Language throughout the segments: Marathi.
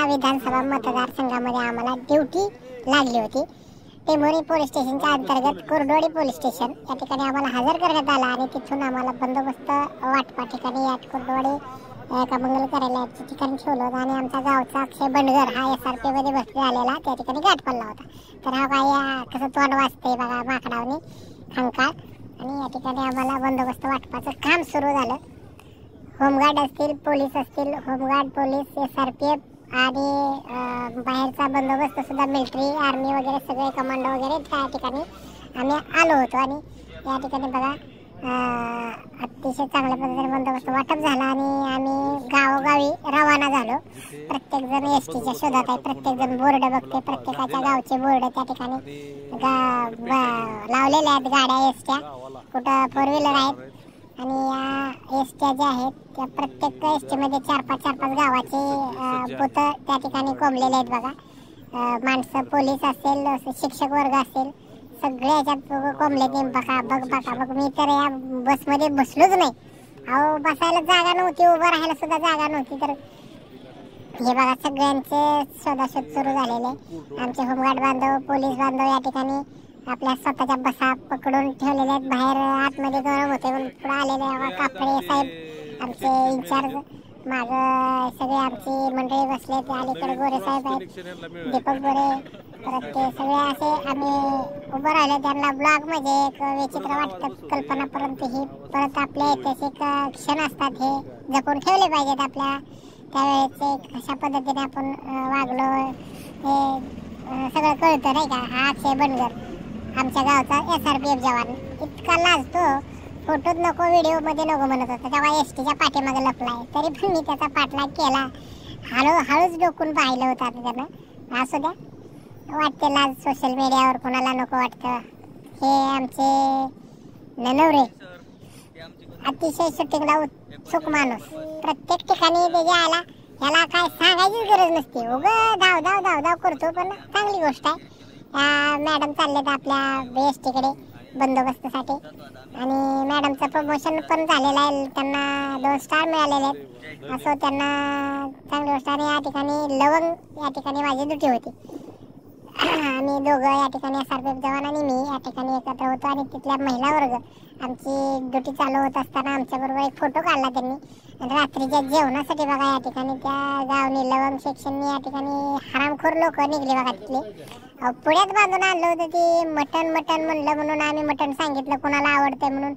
6 विधानसभा मतदारसंघामध्ये आम्हाला ड्युटी लागली होती। टेंभुर्णी पोलीस स्टेशनच्या अंतर्गत कुर्डवाडी पोलीस स्टेशन या ठिकाणी आम्हाला हजर करण्यात आला आणि तिथून आम्हाला बंदोबस्त वाटपा ठिकाणी या कुर्डवाडी एका मंगल कार्यालयाच्या ठिकाणी ठेवलं होतं आणि आमचा गावचा अक्षय बंडगर हा SRP मध्ये भरती आलेला त्या ठिकाणी गाठ पडला होता। तर हा काय कसं तोंड वाजतंय बघा माकडावनी खंकाळ आणि या ठिकाणी आम्हाला बंदोबस्त वाटपाचं काम सुरू झालं। होमगार्ड असतील, पोलीस असतील, होमगार्ड, पोलीस, SRPF आणि बाहेरचा बंदोबस्त सुद्धा मिलिटरी, आर्मी वगैरे सगळे कमांडो वगैरे त्या ठिकाणी आम्ही आलो होतो आणि या ठिकाणी बघा अतिशय चांगल्या पद्धतीने बंदोबस्त वाटप झाला आणि आम्ही गावोगावी रवाना झालो। प्रत्येकजण STच्या शोधात आहे, प्रत्येकजण बोर्ड बघते, प्रत्येकाच्या गावचे बोर्ड त्या ठिकाणी लावलेले आहेत गाड्या STच्या, कुठं 4 व्हीलर आहेत आणि या STच्या ज्या आहेत त्या प्रत्येक STमध्ये 4-5 गावाचे पोत त्या ठिकाणी कोंबलेले आहेत बघा। माणसं, पोलीस असेल, शिक्षक वर्ग असेल, सगळे याच्यात कोंबले ते बघा मी तर या बसमध्ये बसलोच नाही। अहो बसायला जागा नव्हती, उभं राहायला सुद्धा जागा नव्हती। तर हे बघा सगळ्यांचे शोधाशोध सुरू झालेले। आमचे होमगार्ड बांधव, पोलीस बांधव या ठिकाणी आपल्या स्वतःच्या बसा पकडून ठेवलेल्या आहेत। बाहेर आतमध्ये गरम होते म्हणून पुढे आलेले कापडे साहेब आमचे इन्चार्ज, माग सगळे आमची मंडळी बसले, अलीकडे गोरे साहेब आहेत, दीपक गोरे, परत ते सगळे असे आम्ही उभं राहिले। त्यांना ब्लॉग म्हणजे एक विचित्र वाटतं कल्पना, परंतु ही परत आपले ऐतिहासिक क्षण असतात, हे जपून ठेवले पाहिजेत। आपल्या त्यावेळेचे कशा पद्धतीने आपण वागलो हे सगळं कळतं नाही का। हा अक्षय बंडगर आमच्या गावचा SRPF जवान इतका लाजतो, फोटोत नको, व्हिडिओ मध्ये नको म्हणत होता, तेव्हा STच्या पाठीमागे लपलाय, तरी पण मी त्याचा पाठलाग केला, हळूच डोकून पाहिलं होतं आता त्यानं। असू द्या, वाटते लाज सोशल मीडियावर, कोणाला नको वाटतं। हे आमचे ननवरे अतिशय शूटिंगला उत्सुक माणूस, प्रत्येक ठिकाणी त्याच्या आला याला काय सांगायचीच गरज नसते, धाव धाव करतो। पण चांगली गोष्ट आहे। मॅडम चाललेत आपल्या STकडे बंदोबस्तासाठी आणि मॅडमचं प्रमोशन पण झालेलं आहे, त्यांना 2 स्टार मिळालेले आहेत। असं त्यांना चांगली गोष्ट। आणि या ठिकाणी लवंग या ठिकाणी माझी ड्युटी होती। आम्ही दोघं या ठिकाणी SRPF जवान आणि मी या ठिकाणी एकत्र होतो आणि तिथल्या महिला वर्ग आमची ड्युटी चालू होत असताना आमच्याबरोबर एक फोटो काढला त्यांनी। आणि रात्रीच्या जेवणासाठी बघा या ठिकाणी त्या गावनी लवंग सेक्शननी या ठिकाणी हरामखोर लोक निघले बघा तिथले, पुण्यात बांधून आणलं होतं ते मटण म्हणलं म्हणून आम्ही मटण सांगितलं कोणाला आवडतंय म्हणून,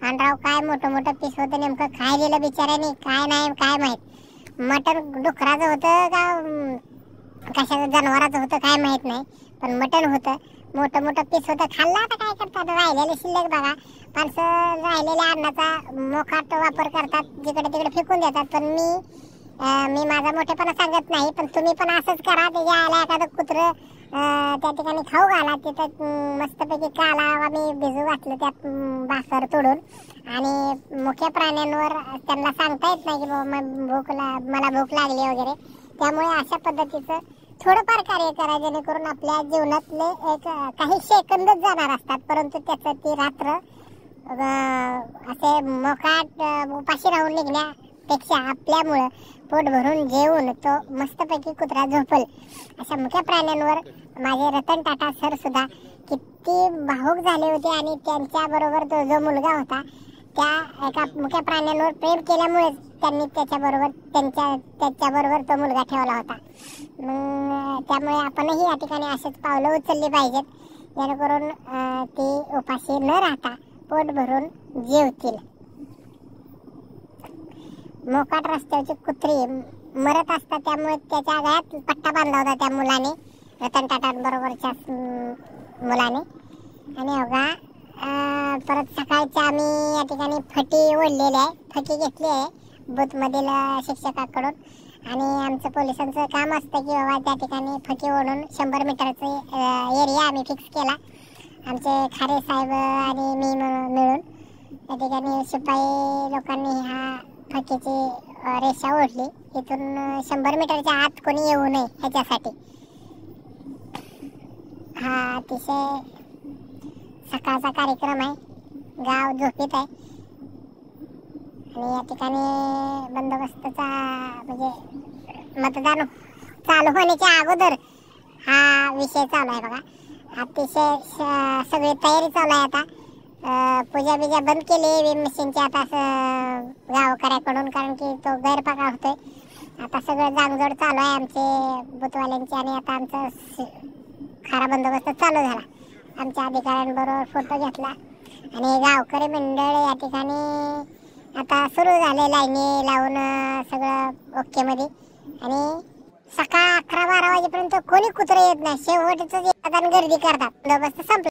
आणि राव काय मोठं पीस होतं, नेमकं काय दिलं बिचाऱ्याने काय नाही काय माहीत। मटण डुकराचं होतं का कशाचं जनावराचं होतं काय माहीत नाही, पण मटण होतं, मोठं पीस होतं। खाल्लं, आता काय करतात, राहिलेले शिल्लक बघा माणसं राहिलेल्या अन्नाचा मोकाट वापर करतात, जिकडे तिकडे फेकून देतात। पण मी माझा मोठेपणा सांगत नाही, पण तुम्ही पण असंच करा, त्याच्या आला एखादं कुत्रं त्या ठिकाणी खाऊ घाला, तिथं मस्तपैकी काला आम्ही भिजू घातलं त्यात भाकर तोडून, आणि मुख्य प्राण्यांवर त्यांना सांगता येत नाही की मला भूक लागली वगैरे, त्यामुळे अशा पद्धतीचं थोडंफार कार्य करा जेणेकरून आपल्या जीवनातले एक काही सेकंदच जाणार असतात, परंतु त्याचं ती रात्र असे मोकाट उपाशी राहून निघण्यापेक्षा आपल्यामुळं पोट भरून जेवून तो मस्तपैकी कुत्रा झोपल अशा मुख्य प्राण्यांवर माझे रतन टाटा सर सुद्धा किती भावूक झाले होते। आणि त्यांच्या बरोबर तो जो मुलगा होता त्या एका मुख्य प्राण्यांवर प्रेम केल्यामुळे त्यांनी त्याच्याबरोबर तो मुलगा ठेवला होता। त्यामुळे आपणही या ठिकाणी असेच पावलं उचलली पाहिजेत जेणेकरून ती उपाशी न राहता पोट भरून जेवतील। मोकाट रस्त्यावरची कुत्री मरत असतात, त्यामुळे त्याच्या गळ्यात पट्टा बांधला होता त्या मुलाने, रतन टाटांबरोबरच्या मुलाने। आणि बघा परत सकाळच्या आम्ही या ठिकाणी फटी ओढलेली आहे, फटी घेतली आहे बूथमधील शिक्षकाकडून, आणि आमचं पोलिसांचं काम असतं की बाबा त्या ठिकाणी फटी ओढून 100 मीटरचा एरिया आम्ही फिक्स केला। आमचे खारे साहेब आणि मी मिळून त्या ठिकाणी शिपाई लोकांनी हा फटीची रेषा ओढली, इथून 100 मीटरच्या आत कोणी येऊ नये ह्याच्यासाठी। हा अतिशय सकाळचा कार्यक्रम आहे, गाव झोपीत आहे आणि या ठिकाणी बंदोबस्ताचा म्हणजे मतदान चालू होण्याच्या अगोदर हा विषय चालू आहे बघा. अतिशय सगळी तयारी चालू आहे आता. पूजा बिजा बंद केली ईव्हीएम मशीनची आता गावकऱ्याकडून, कारण की तो गैरप्रकार होतोय. आता सगळं जांगजोड चालू आहे आमचे बुथवाल्यांची आणि आता आमचा खरा बंदोबस्त चालू झाला. आमच्या अधिकाऱ्यांबरोबर फोटो घेतला आणि गावकरी मंडळ या ठिकाणी आता सुरू झाले लाईनी लावून सगळं ओके मध्ये. आणि सकाळ 11-12 वाजेपर्यंत कोणी कुत्रे येत नाही. शेवटचं जे गर्दी करतात बंदोबस्त संपला.